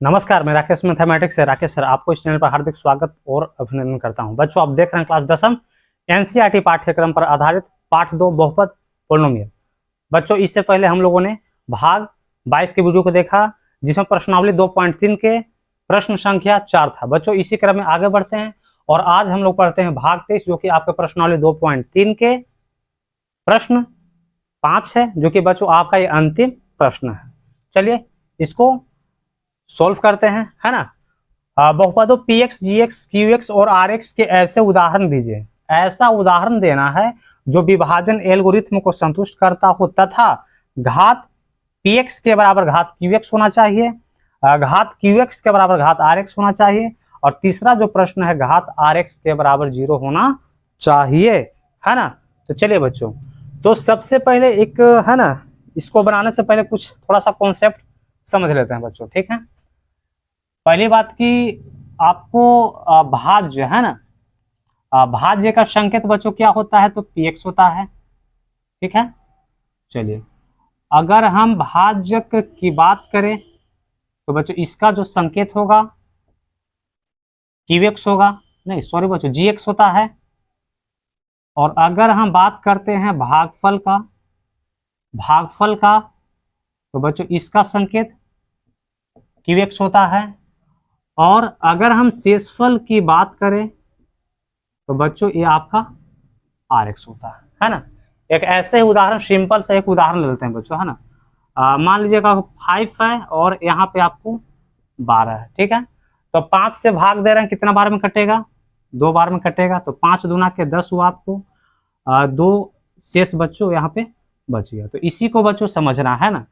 नमस्कार, मैं राकेश मैथमेटिक्स से राकेश सर आपको इस चैनल पर हार्दिक स्वागत और अभिनंदन करता हूं। बच्चों, आप देख रहे हैं क्लास 10वीं एनसीईआरटी पाठ्यक्रम पर आधारित पाठ 2 बहुपद पोलिनोमियल। बच्चों, इससे पहले हम लोगों ने भाग 22 के वीडियो को देखा जिसमें प्रश्नावली 2.3 के प्रश्न संख्या 4 था। बच्चों, इसी क्रम में आगे बढ़ते हैं और आज हम लोग पढ़ते हैं भाग 23 जो कि आपके प्रश्नावली 2.3 के प्रश्न 5 है, जो कि बच्चों आपका ये अंतिम प्रश्न है। चलिए इसको सोल्व करते हैं, है ना। बहुपदों px, gx, qx और rx के ऐसे उदाहरण दीजिए। ऐसा उदाहरण देना है जो विभाजन एल्गोरिथम को संतुष्ट करता हो तथा घात px के बराबर घात qx होना चाहिए, घात qx के बराबर घात rx होना चाहिए और तीसरा जो प्रश्न है घात rx के बराबर 0 होना चाहिए, है ना। तो चलिए बच्चों, तो सबसे पहले एक, है ना, इसको बनाने से पहले कुछ थोड़ा सा कॉन्सेप्ट समझ लेते हैं बच्चों, ठीक है। पहली बात कि आपको भाज्य, है ना, भाज्य का संकेत बच्चों क्या होता है, तो px होता है, ठीक है। चलिए, अगर हम भाजक की बात करें तो बच्चों इसका जो संकेत होगा qx होगा, नहीं सॉरी बच्चों gx होता है। और अगर हम बात करते हैं भागफल का तो बच्चों इसका संकेत qx होता है। और अगर हम शेषफल की बात करें तो बच्चों ये आपका rx होता है ना। एक ऐसे उदाहरण, सिंपल से एक उदाहरण ले लेते हैं बच्चों, है ना। मान लीजिएगा 5 है और यहाँ पे आपको 12 है, ठीक है। तो 5 से भाग दे रहे हैं, कितना बार में कटेगा, 2 बार में कटेगा। तो 5 दूना के 10 हुआ आपको, 2 शेष बच्चों यहाँ पे बच गया। तो इसी को बच्चों समझना है ना।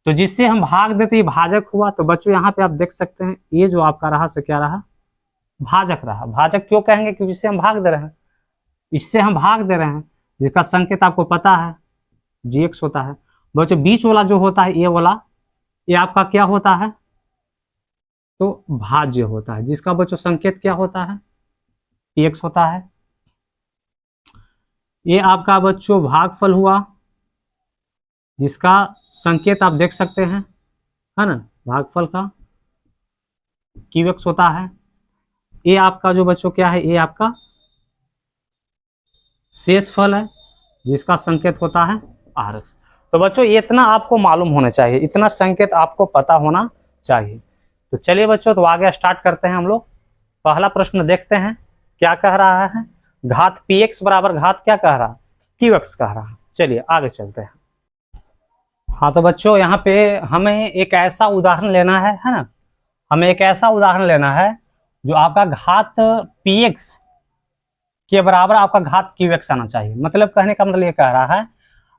तो जिससे हम भाग देते ही भाजक हुआ। तो बच्चों यहाँ पे आप देख सकते हैं ये जो आपका रहा से क्या रहा, भाजक रहा। भाजक क्यों कहेंगे, क्योंकि इससे हम भाग दे रहे हैं, इससे हम भाग दे रहे हैं, जिसका संकेत आपको पता है gx होता है। बच्चों बीच वाला जो होता है ये वाला, ये आपका क्या होता है, तो भाज्य होता है, जिसका बच्चों संकेत क्या होता है, px होता है। ये आपका बच्चों भागफल हुआ, जिसका संकेत आप देख सकते हैं, है ना, भागफल का qx होता है। ये आपका जो बच्चों क्या है, ये आपका शेषफल है, जिसका संकेत होता है rx। तो बच्चों ये इतना आपको मालूम होना चाहिए, इतना संकेत आपको पता होना चाहिए। तो चलिए बच्चों, तो आगे स्टार्ट करते हैं हम लोग। पहला प्रश्न देखते हैं क्या कह रहा है, घात px बराबर घात क्या कह रहा, qx कह रहा है। चलिए आगे चलते हैं। हाँ तो बच्चों यहाँ पे हमें एक ऐसा उदाहरण लेना है ना, हमें एक ऐसा उदाहरण लेना है जो आपका घात px के बराबर आपका घात qx आना चाहिए। मतलब कहने का मतलब ये कह रहा है,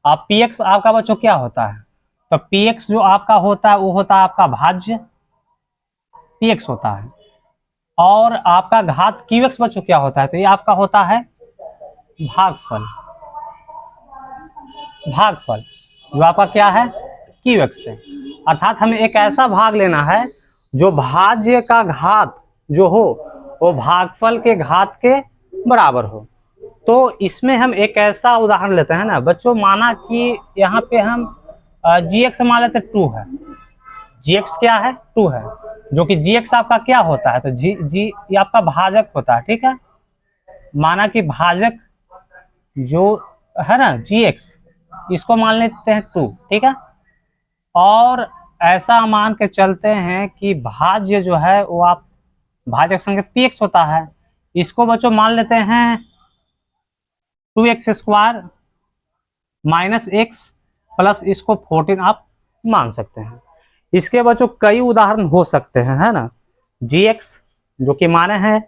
आप px आपका बच्चों क्या होता है, तो px जो आपका होता है वो होता है आपका भाज्य px होता है। और आपका घात qx बच्चों क्या होता है, तो ये आपका होता है भागफल जो आपका क्या है qx है। अर्थात हमें एक ऐसा भाग लेना है जो भाज्य का घात जो हो वो भागफल के घात के बराबर हो। तो इसमें हम एक ऐसा उदाहरण लेते हैं ना बच्चों, माना कि यहाँ पे हम gx मान लेते 2 है, gx क्या है 2 है, जो कि gx आपका क्या होता है, तो g ये आपका भाजक होता है, ठीक है। माना कि भाजक जो है ना gx, इसको मान लेते हैं 2, ठीक है। और ऐसा मान के चलते हैं कि भाज्य जो है वो आप भाजक संकेत px होता है, इसको बच्चों मान लेते हैं 2x² माइनस x प्लस इसको 14 आप मान सकते हैं। इसके बच्चों कई उदाहरण हो सकते हैं, है ना। gx जो कि माने हैं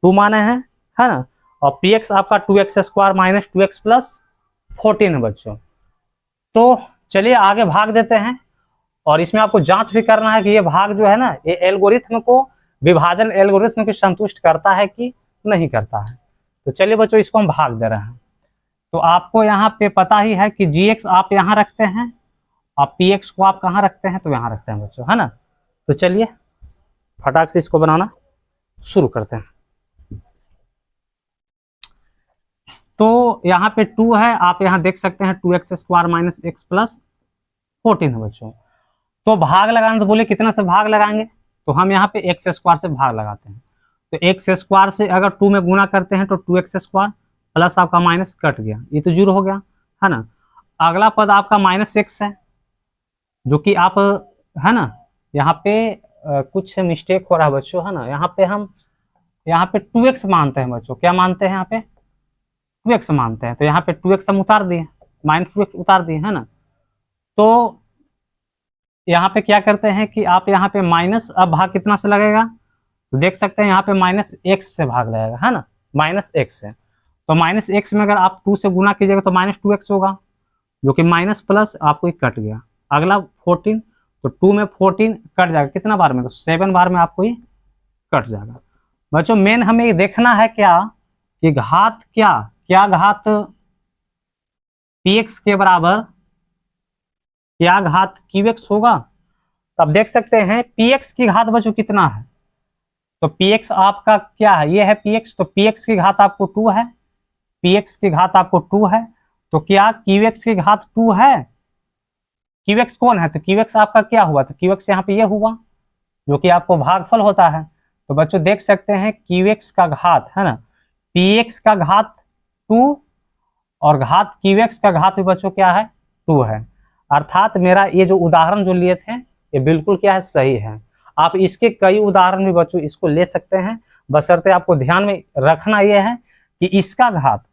2 माने हैं, है ना, और px आपका 2x² माइनस 2x प्लस 14 है बच्चों। तो चलिए आगे भाग देते हैं और इसमें आपको जांच भी करना है कि ये भाग जो है ना ये एल्गोरिथम को, विभाजन एल्गोरिथम को संतुष्ट करता है कि नहीं करता है। तो चलिए बच्चों इसको हम भाग दे रहे हैं। तो आपको यहाँ पे पता ही है कि gx आप यहाँ रखते हैं और px को आप कहाँ रखते हैं, तो यहाँ रखते हैं बच्चों, है ना। तो चलिए फटाक से इसको बनाना शुरू करते हैं। तो यहाँ पे 2 है, आप यहाँ देख सकते हैं 2x² माइनस x प्लस 14 है बच्चों। तो भाग लगाना, तो बोले कितना से भाग लगाएंगे, तो हम यहाँ पे एक्स स्क्वायर से भाग लगाते हैं। तो एक्स स्क्वायर से अगर 2 में गुना करते हैं तो 2x स्क्वायर प्लस आपका माइनस कट गया, ये तो 0 हो गया, है ना। अगला पद आपका -x है, जो कि आप, है ना, यहाँ पे कुछ मिस्टेक हो रहा है बच्चों, है ना। हम यहाँ पे 2x मानते हैं बच्चों, क्या मानते हैं यहाँ पे 2x मानते हैं, तो यहाँ पे 2x हम उतार दिए, -2x उतार दिए, है ना। तो यहाँ पे क्या करते हैं कि आप यहाँ पे माइनस, अब भाग कितना से लगेगा, तो देख सकते हैं यहाँ पे -x से भाग लगेगा, है ना, -x से। तो -x में अगर आप 2 से गुना कीजिएगा तो -2x होगा, जो कि माइनस प्लस आपको ये कट गया। अगला 14, तो 2 में 14 कट जाएगा, कितना बार में, तो 7 बार में आपको ये कट जाएगा। बच्चों मेन हमें ये देखना है क्या, कि घात क्या घात px के बराबर क्या घात qx होगा। तो आप देख सकते हैं px की घात बच्चों कितना है, तो px आपका क्या है, ये है px, तो px की घात आपको 2 है, px की घात आपको 2 है, तो क्या qx की घात 2 है, qx कौन है, तो qx आपका क्या हुआ, तो qx यहाँ पे ये हुआ, जो कि आपको भागफल होता है। तो बच्चों देख सकते हैं qx का घात, है ना, px का घात 2 और घात qx का घात भी बच्चों क्या है 2 है। अर्थात मेरा ये जो उदाहरण जो लिए थे ये बिल्कुल क्या है सही है। आप इसके कई उदाहरण भी बच्चों इसको ले सकते हैं, बशर्ते आपको ध्यान में रखना यह है कि इसका घात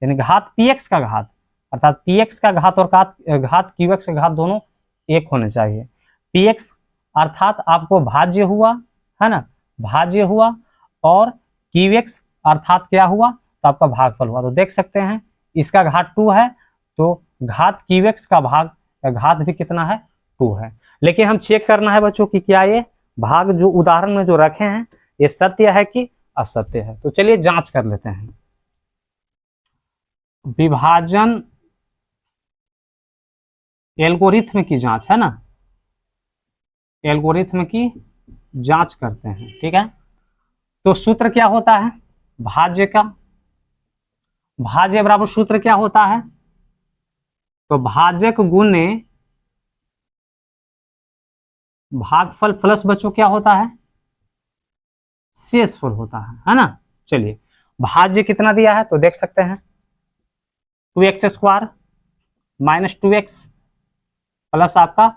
यानी घात px का घात, अर्थात px का घात और घात qx का घात दोनों एक होने चाहिए। px अर्थात आपको भाज्य हुआ, है ना, भाज्य हुआ, और qx अर्थात क्या हुआ, तो आपका भागफल हुआ। तो देख सकते हैं इसका घात 2 है, तो घात qx का भाग या घात भी कितना है 2 है। लेकिन हम चेक करना है बच्चों कि क्या ये भाग जो उदाहरण में जो रखे हैं ये सत्य है कि असत्य है। तो चलिए जांच कर लेते हैं। विभाजन एल्गोरिथम की जांच, है ना, एल्गोरिथम की जांच करते हैं, ठीक है। तो सूत्र क्या होता है भाज्य का, भाज्य बराबर सूत्र क्या होता है, तो भाजक गुने भागफल प्लस बच्चों क्या होता है शेषफल होता है ना। चलिए भाज्य कितना दिया है तो देख सकते हैं 2x square minus 2x plus आपका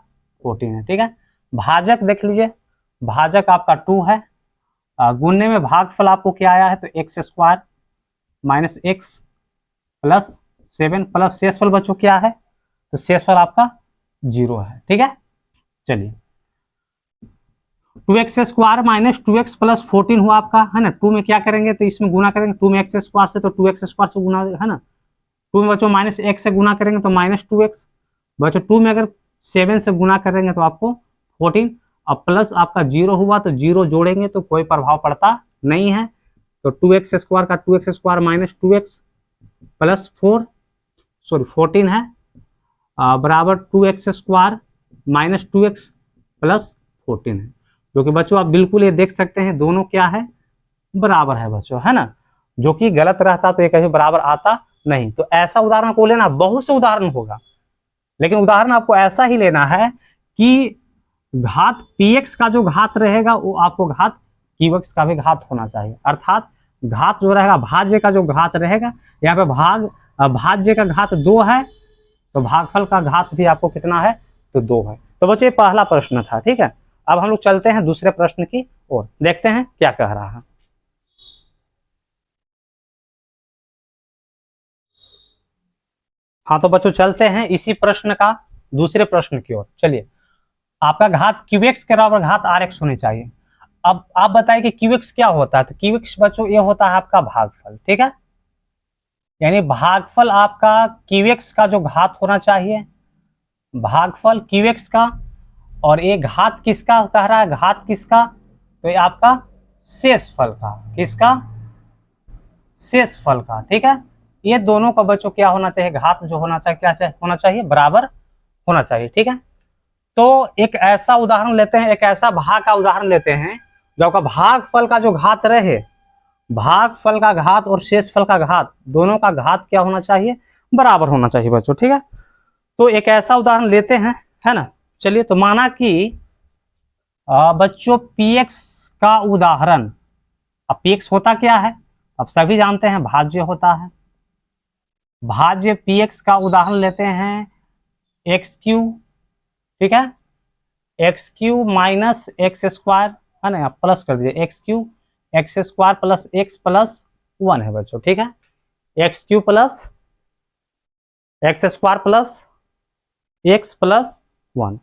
14 है, ठीक है। भाजक देख लीजिए, भाजक आपका 2 है, गुणने में भागफल आपको क्या आया है तो x square minus x plus 7 plus शेषफल बच्चों क्या है, तो शेषफल आपका 0 है, ठीक है। चलिए 2x square minus 2x plus 14 हुआ आपका, है ना। 2 में क्या करेंगे तो इसमें गुना करेंगे 2 में x स्क्वायर से, तो 2x स्क्वायर से गुना, है ना। 2 में बच्चों माइनस x से गुना करेंगे तो माइनस 2x, बच्चों 2 में अगर 7 से गुना करेंगे तो आपको 14, और प्लस आपका 0 हुआ तो 0 जोड़ेंगे तो कोई प्रभाव पड़ता नहीं है। तो 2x स्क्वायर का 2x square minus 2x plus 14 है, बराबर 2x square minus 2x plus 14 है, जो कि बच्चों आप बिल्कुल ये देख सकते हैं दोनों क्या है बराबर है बच्चों, है ना। जो कि गलत रहता तो ये कभी बराबर आता नहीं। तो ऐसा उदाहरण को लेना, बहुत से उदाहरण होगा लेकिन उदाहरण आपको ऐसा ही लेना है कि घात px का जो घात रहेगा वो आपको घात qx का भी घात होना चाहिए। अर्थात घात जो रहेगा भाज्य का जो घात रहेगा, यहाँ पे भाज्य का घात 2 है तो भागफल का घात भी आपको कितना है तो 2 है। तो बच्चे पहला प्रश्न था, ठीक है। अब हम लोग चलते हैं दूसरे प्रश्न की ओर, देखते हैं क्या कह रहा है। हाँ तो बच्चों चलते हैं इसी प्रश्न का दूसरे प्रश्न की ओर। चलिए आपका घात qx के बराबर घात rx होनी चाहिए। अब आप बताइए कि qx क्या होता है, तो qx बच्चों ये होता है आपका भागफल, ठीक है। यानी भागफल आपका qx का जो घात होना चाहिए, भागफल qx का, और ये घात किसका कह रहा है, घात किसका, तो ये आपका शेषफल का, किसका शेषफल का, ठीक है। ये दोनों का बच्चों क्या होना चाहिए, घात जो होना चाहिए क्या होना चाहिए बराबर होना चाहिए, ठीक है। तो एक ऐसा उदाहरण लेते हैं, एक ऐसा भाग का उदाहरण लेते हैं जो आपका भागफल का जो घात रहे, भागफल का घात और शेषफल का घात दोनों का घात क्या होना चाहिए बराबर होना चाहिए बच्चों, ठीक है। तो एक ऐसा उदाहरण लेते हैं, है ना। चलिए तो माना कि बच्चों px का उदाहरण, अब px होता क्या है, अब सभी जानते हैं भाज्य होता है। भाज्य px का उदाहरण लेते हैं एक्स क्यू, ठीक है, x Q minus x square, है ना, आप प्लस कर दीजिए x Q x square plus x plus 1 है बच्चों, ठीक है, x Q plus x square plus x plus 1।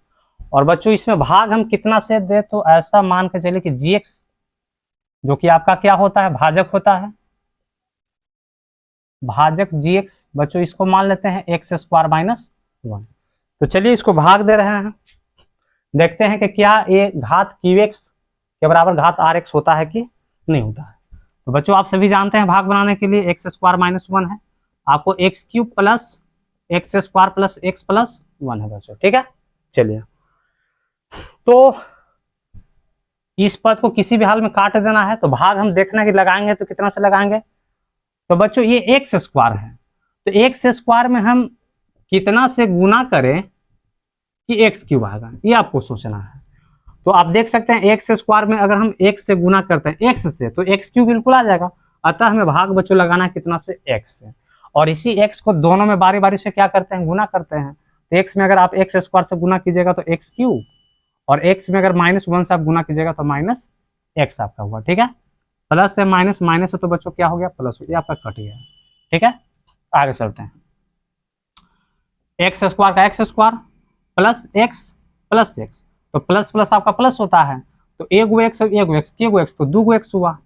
और बच्चों इसमें भाग हम कितना से दे, तो ऐसा मान के चलिए कि जी एक्स जो कि आपका क्या होता है, भाजक होता है, भाजक जी एक्स, बच्चों इसको मान लेते हैं एक्स स्क्वायर माइनस 1। तो चलिए इसको भाग दे रहे हैं, देखते हैं कि क्या ये घात क्यू एक्स के बराबर घात आर एक्स होता है कि नहीं होता है। तो बच्चों आप सभी जानते हैं भाग बनाने के लिए एक्स स्क्वायर माइनस 1 है, आपको x cube plus x square plus x plus 1 है बच्चों, ठीक है। चलिए तो इस पद को किसी भी हाल में काट देना है, तो भाग हम देखना कि लगाएंगे तो कितना से लगाएंगे, तो बच्चों ये एक्स स्क्वायर है, तो एक्स स्क्वायर में हम कितना से गुना करें कि एक्स क्यूब आएगा, ये आपको सोचना है। तो आप देख सकते हैं एक्स स्क्वायर में अगर हम एक्स से गुना करते हैं एक्स से, तो एक्स क्यूब बिल्कुल आ जाएगा, अतः हमें भाग बच्चों लगाना है कितना से, एक्स से। और इसी एक्स को दोनों में बारी बारी से क्या करते हैं, गुना करते हैं। तो एक्स में अगर आप एक्स स्क्वायर से गुना कीजिएगा तो एक्स क्यूब, और एक्स में अगर -1 से आप गुना कीजिएगा तो माइनस एक्स आपका हुआ, ठीक है। प्लस से माइनस, माइनस से तो बच्चों क्या हो गया, प्लस हो गया, आपका कट गया, ठीक है। आगे चलते हैं, एक्स स्क्वायर का एक्स स्क्वायर प्लस एक्स, तो प्लस प्लस आपका प्लस होता है, तो एक गो एक्स के गो एक्स तो दो गो एक्स हुआ।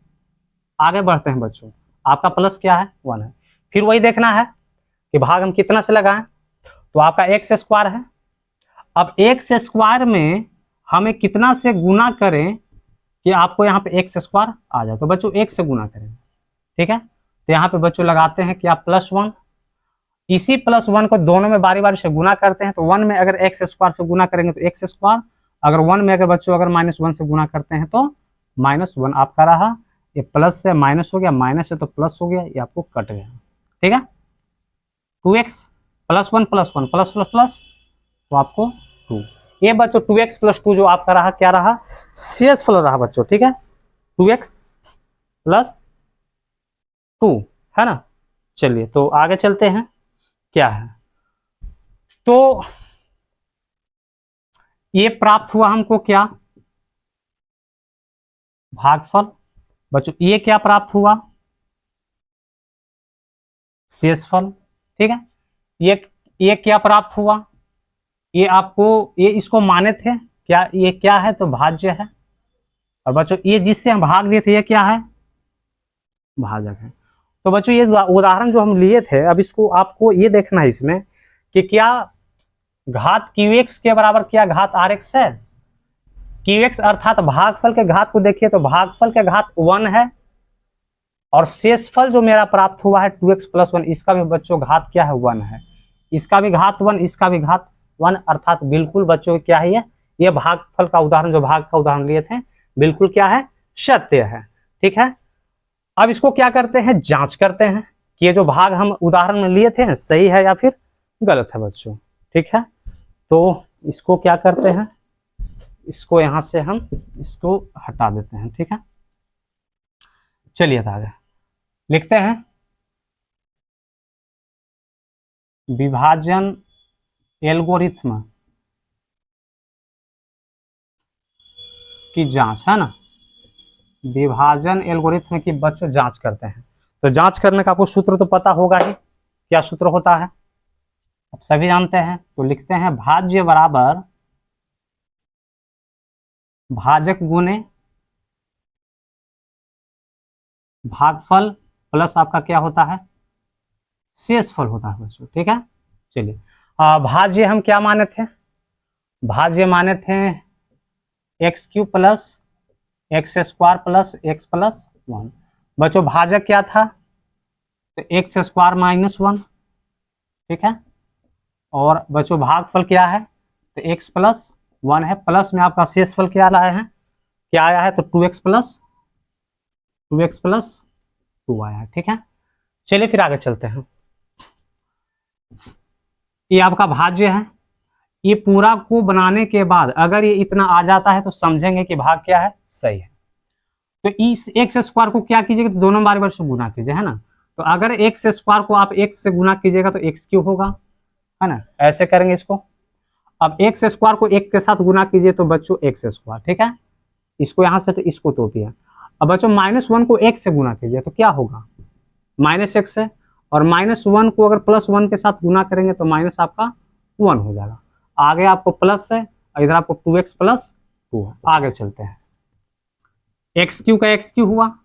आगे बढ़ते हैं बच्चों, आपका प्लस क्या है, 1 है। फिर वही देखना है कि भाग हम कितना से लगाएं, तो आपका एक्स स्क्वायर है, अब एक्स स्क्वायर में हमें कितना से गुना करें कि आपको यहाँ पे एक्स स्क्वायर आ जाए, तो बच्चों एक से गुना करें, ठीक है। तो यहाँ पे बच्चों लगाते हैं कि आप +1, इसी +1 को दोनों में बारी बारी से गुना करते हैं, तो 1 में अगर एक्स स्क्वायर से गुना करेंगे तो एक्स स्क्वायर, अगर 1 में अगर बच्चों अगर -1 से गुना करते हैं तो -1 आपका रहा, ये प्लस से माइनस हो गया, माइनस से तो प्लस हो गया, ये आपको कट गया, ठीक है। 2x +1 +1 प्लस प्लस प्लस, तो आपको 2, ये बच्चों 2x + 2 जो आपका रहा क्या रहा, शेषफल रहा बच्चों, ठीक है, 2x + 2, है ना। चलिए तो आगे चलते हैं, क्या है, तो ये प्राप्त हुआ हमको क्या, भागफल, बच्चों ये क्या प्राप्त हुआ, शेषफल, ठीक है। ये क्या प्राप्त हुआ, ये आपको, ये इसको माने थे क्या, ये क्या है, तो भाज्य है। और बच्चों ये जिससे हम भाग दिए थे ये क्या है, भाजक है। तो बच्चों ये उदाहरण जो हम लिए थे, अब इसको आपको ये देखना है इसमें कि क्या घात क्यूएक्स के बराबर क्या घात आर एक्स है, क्यूएक्स अर्थात भागफल के घात को देखिए तो भागफल के घात 1 है, और शेषफल जो मेरा प्राप्त हुआ है 2x + 1, इसका भी बच्चों घात क्या है, 1 है, इसका भी घात 1, इसका भी घात 1, अर्थात बिल्कुल बच्चों क्या है, ये भागफल का उदाहरण जो भाग का उदाहरण लिए थे बिल्कुल क्या है, सत्य है, ठीक है। अब इसको क्या करते हैं, जांच करते हैं कि ये जो भाग हम उदाहरण में लिए थे सही है या फिर गलत है बच्चों, ठीक है। तो इसको क्या करते हैं, इसको यहां से हम इसको हटा देते हैं, ठीक है। चलिए आगे लिखते हैं, विभाजन एल्गोरिथ्म की जांच, है ना, विभाजन एल्गोरिथ्म की बच्चों जांच करते हैं। तो जांच करने का आपको सूत्र तो पता होगा ही, क्या सूत्र होता है, आप सभी जानते हैं। तो लिखते हैं भाज्य बराबर भाजक गुने भागफल प्लस आपका क्या होता है, शेषफल होता है बच्चों, ठीक है। चलिए भाज्य हम क्या माने थे, भाज्य माने थे x³ + x² + x + 1, बच्चों भाजक क्या था, तो x² - 1, ठीक है। और बच्चों भागफल क्या है, तो x + 1 है, प्लस में आपका शेषफल क्या लाए हैं, क्या आया है, तो 2x + 2 आया है, ठीक है। चलिए फिर आगे चलते हैं, ये आपका भाज्य है, ये पूरा को बनाने के बाद अगर ये इतना आ जाता है तो समझेंगे कि भाग क्या है, सही है। तो इस एक्स स्क्वायर को क्या कीजिएगा, तो दोनों बार से गुना कीजिए, है ना। तो अगर एक्स स्क्वायर को आप एक्स से गुना कीजिएगा तो एक्स क्यूब होगा, है ना, ऐसे करेंगे इसको। अब एक्स स्क्वायर को एक के साथ गुना कीजिए तो बच्चों एक्स स्क्वायर, ठीक है, इसको यहां से तो इसको तोपिए। अब बच्चों -1 को एक से गुना कीजिए तो क्या होगा, -x है, और -1 को अगर +1 के साथ गुना करेंगे तो माइनस आपका 1 हो जाएगा। आगे आपको प्लस है और इधर आपको 2x + 2 है। आगे चलते हैं, एक्स क्यू का एक्स क्यू हुआ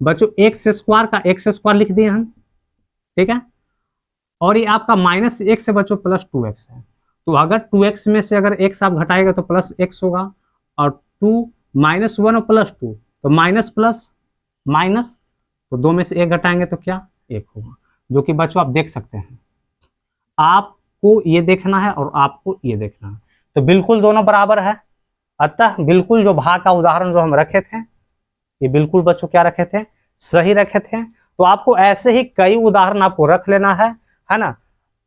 बच्चों, एक्स स्क्वायर का एक्स स्क्वायर लिख दिए हम, ठीक है, और ये आपका -x है बच्चों, +2x है। तो अगर 2x में से अगर x आप घटाएगा तो +x होगा, और 2 -1 और +2 तो माइनस प्लस माइनस, तो 2 में से 1 घटाएंगे तो क्या, 1 होगा, जो कि बच्चों आप देख सकते हैं। आपको ये देखना है और आपको ये देखना है, तो बिल्कुल दोनों बराबर है। अतः बिल्कुल जो भाग का उदाहरण जो हम रखे थे, ये बिल्कुल बच्चों क्या रखे थे, सही रखे थे। तो आपको ऐसे ही कई उदाहरण आपको रख लेना है ना।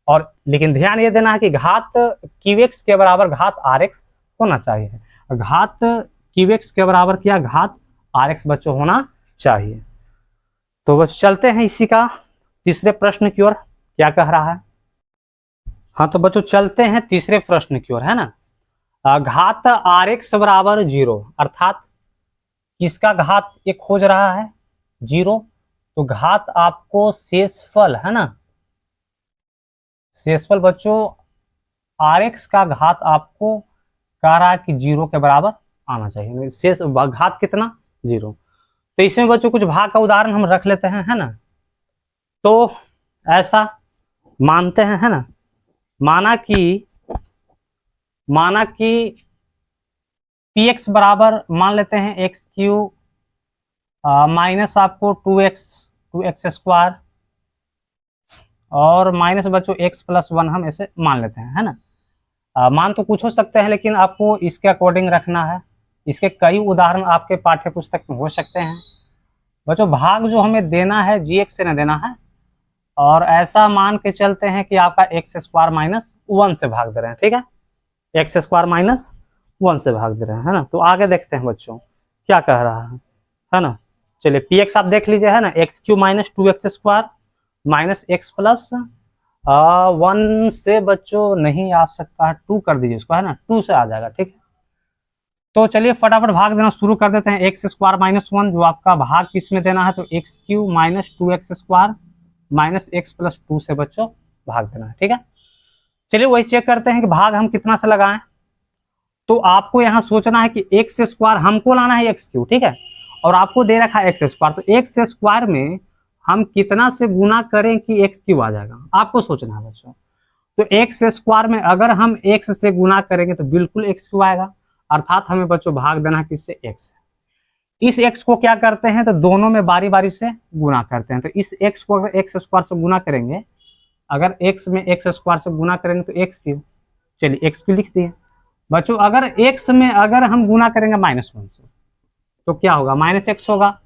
और लेकिन ध्यान ये देना है कि घात क्यूएक्स के बराबर घात आरएक्स होना चाहिए। घात क्यूएक्स के बराबर क्या, घात आरएक्स बच्चों होना चाहिए। तो बस चलते हैं इसी का तीसरे प्रश्न की ओर, क्या कह रहा है। हाँ तो बच्चों चलते हैं तीसरे प्रश्न की ओर, है ना। घात आरएक्स बराबर 0, अर्थात किसका घात ये खोज रहा है, 0। तो घात आपको शेषफल, है ना, शेषफल बच्चों आरएक्स का घात आपको कह रहा है कि 0 के बराबर आना चाहिए। शेष घात कितना, 0। तो इसमें बच्चों कुछ भाग का उदाहरण हम रख लेते हैं, है ना। तो ऐसा मानते हैं, है ना, माना कि px बराबर मान लेते हैं एक्स क्यू माइनस आपको 2x स्क्वायर, और माइनस बच्चों x + 1 हम ऐसे मान लेते हैं, है ना। मान तो कुछ हो सकते हैं लेकिन आपको इसके अकॉर्डिंग रखना है। इसके कई उदाहरण आपके पाठ्य पुस्तक में हो सकते हैं बच्चों। भाग जो हमें देना है gx से न देना है, और ऐसा मान के चलते हैं कि आपका x² - 1 से भाग दे रहे हैं, ठीक है, x² - 1 से भाग दे रहे हैं, है ना। तो आगे देखते हैं बच्चों क्या कह रहा है ना। चलिए px आप देख लीजिए, है ना, x³ - 2x² -x + 1 से बच्चों नहीं आ सकता है, 2 कर दीजिए उसको, है ना, 2 से आ जाएगा, ठीक है। तो चलिए फटाफट भाग देना शुरू कर देते हैं। x² - 1 जो आपका भाग किस में देना है, तो x³ - 2x² -x + 2 से बच्चों भाग देना है, ठीक है। चलिए वही चेक करते हैं कि भाग हम कितना से लगाएं। तो आपको यहां सोचना है कि x² हमको लाना है x³, ठीक है, और आपको दे रखा है x², तो x² में हम कितना से गुना करें कि x³ आ जाएगा, आपको सोचना है बच्चों। तो x² में अगर हम x से गुना करेंगे तो बिल्कुल x³ आएगा, अर्थात हमें बच्चों भाग देना है किससे, x। इस x को क्या करते हैं, तो दोनों में बारी बारी से गुना करते हैं। तो इस x को अगर x² से गुना करेंगे, अगर x में x² से गुना करेंगे तो x³, चलिए x³ लिख दिए बच्चों। अगर x में अगर हम गुना करेंगे -1 से तो क्या होगा, -x होगा।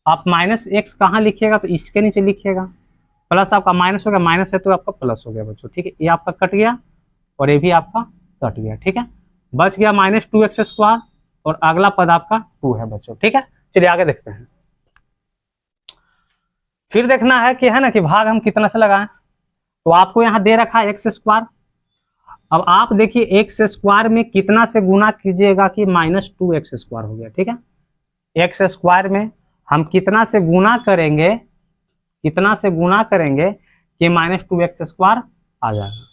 आप -x कहाँ लिखिएगा, तो इसके नीचे लिखिएगा, प्लस आपका माइनस हो गया, माइनस है तो आपका प्लस हो गया बच्चों, ठीक है। ये आपका कट गया और ये भी आपका कट गया, ठीक है। बच गया -2x² और अगला पद आपका 2 है बच्चों, ठीक है। चलिए आगे देखते हैं। फिर देखना है कि, है ना, कि भाग हम कितना से लगाएं। तो आपको यहां दे रखा है x²। अब आप देखिए x² में कितना से गुना कीजिएगा कि -2x² हो गया, ठीक है। x² में हम कितना से गुना करेंगे, कितना से गुना करेंगे कि -2x² आ जाएगा।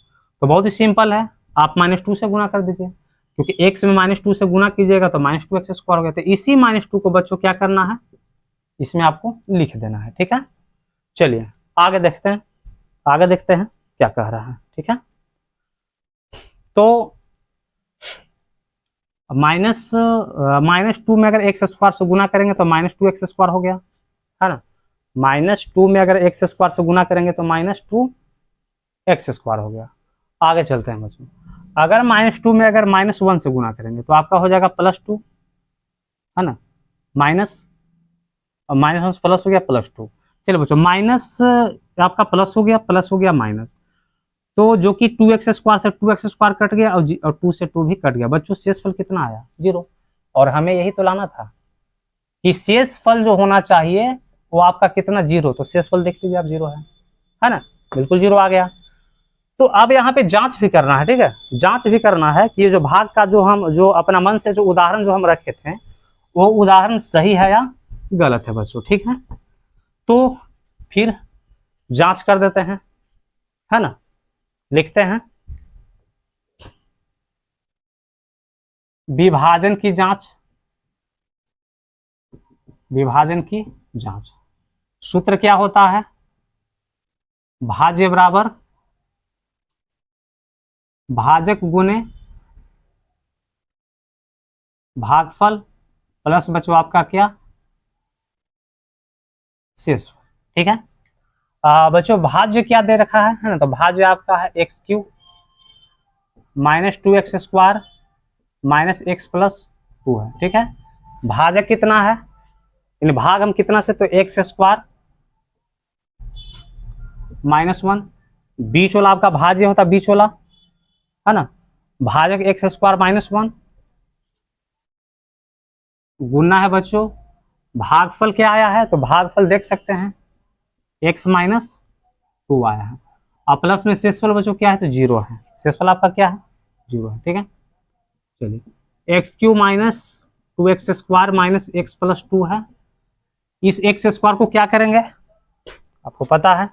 तो बहुत ही सिंपल है, आप -2 से गुना कर दीजिए, क्योंकि x में -2 से गुना कीजिएगा तो -2x² हो गया। तो इसी -2 को बच्चों क्या करना है, इसमें आपको लिख देना है, ठीक है। चलिए आगे देखते हैं, आगे देखते हैं क्या कह रहा है, ठीक है। तो -2 में अगर x² से गुना करेंगे तो -2x² हो गया, है ना। -2 में अगर x² से गुना करेंगे तो -2x² हो गया। आगे चलते हैं बच्चों। अगर -2 में अगर -1 से गुना करेंगे तो आपका हो जाएगा +2, है ना, माइनस प्लस हो गया +2। चलिए बच्चों, माइनस आपका प्लस हो गया माइनस, तो जो कि 2x² से 2x² कट गया और 2 से 2 भी कट गया। बच्चों शेषफल कितना आया? 0। और हमें यही तो लाना था कि शेषफल जो होना चाहिए वो आपका कितना? 0। तो शेषफल देख लीजिए आप 0 है ना, बिल्कुल 0 आ गया। तो अब यहाँ पे जांच भी करना है, ठीक है, जांच भी करना है कि ये जो भाग का जो अपना मन से जो उदाहरण जो हम रखे थे वो उदाहरण सही है या गलत है बच्चों, ठीक है। तो फिर जांच कर देते हैं, है ना, लिखते हैं विभाजन की जांच। विभाजन की जांच सूत्र क्या होता है? भाज्य बराबर भाजक गुने भागफल प्लस बच्चों आपका क्या? शेषफल, ठीक है। बच्चों भाज्य क्या दे रखा है ना, तो भाज्य आपका है x³ minus 2x² minus x plus 2 है, ठीक है। भाजक कितना है? इन भाग हम कितना से, तो x² -1। बीच वाला आपका भाज्य होता बीच वाला, है ना, भाजक x² -1 गुना है बच्चों भागफल क्या आया है, तो भागफल देख सकते हैं x -2 आया है। और प्लस में शेषफल बच्चों क्या है, तो 0 है। शेषफल आपका क्या है? 0 है, ठीक है। चलिए x³ - 2x² minus x plus 2 है। इस x² को क्या करेंगे आपको पता है,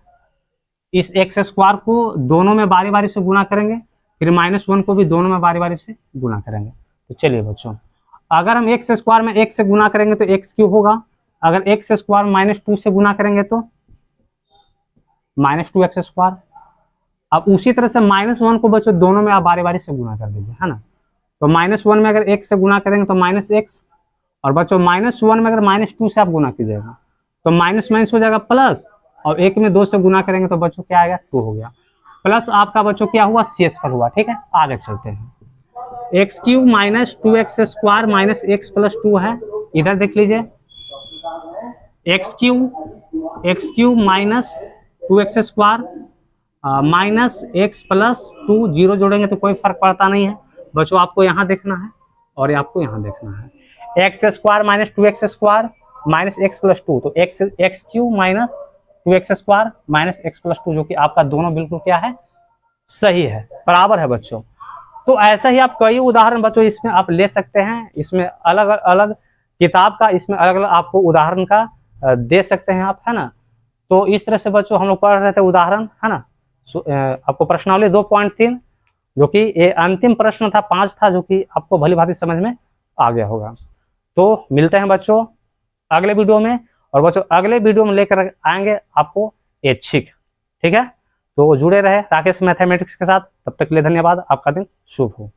इस x² को दोनों में बारी बारी से गुना करेंगे, फिर -1 को भी दोनों में बारी बारी से गुना करेंगे। तो चलिए बच्चों, अगर हम x² में 1 से गुना करेंगे तो x³ होगा, अगर x² -2 से गुना करेंगे तो -2x²। अब उसी तरह से -1 को बच्चों दोनों में आप बारी बारी से गुना कर दीजिए, है ना। तो -1 में अगर 1 से गुना करेंगे तो -x, और बच्चों -1 में अगर -2 से आप गुना कीजिएगा तो माइनस माइनस हो जाएगा प्लस, और 1 में 2 से गुना करेंगे तो बच्चों क्या आएगा? 2 हो गया। प्लस आपका बच्चों क्या हुआ? शेषफल हुआ, ठीक है। आगे चलते हैं, x³ minus 2x² minus x plus 2 है। इधर देख लीजिए x³ minus 2x² minus x plus 2, 0 जोड़ेंगे तो कोई फर्क पड़ता नहीं है बच्चों। आपको यहाँ देखना है और आपको यहाँ देखना है, x² minus 2x² minus x plus 2, तो x³ minus 2x² minus x plus 2 जो कि आपका दोनों बिल्कुल क्या है? सही है, बराबर है बच्चों। तो ऐसा ही आप कई उदाहरण बच्चों इसमें आप ले सकते हैं, इसमें अलग अलग किताब का इसमें अलग अलग आपको उदाहरण का दे सकते हैं आप, है ना। तो इस तरह से बच्चों हम लोग पढ़ रहे थे उदाहरण, है ना। आपको प्रश्नावली 2.3 जो कि ये अंतिम प्रश्न था, 5 था, जो कि आपको भली भांति समझ में आ गया होगा। तो मिलते हैं बच्चों अगले वीडियो में, और बच्चों अगले वीडियो में लेकर आएंगे आपको ऐच्छिक, ठीक है। तो जुड़े रहे राकेश मैथमेटिक्स के साथ, तब तक के लिए धन्यवाद। आपका दिन शुभ हो।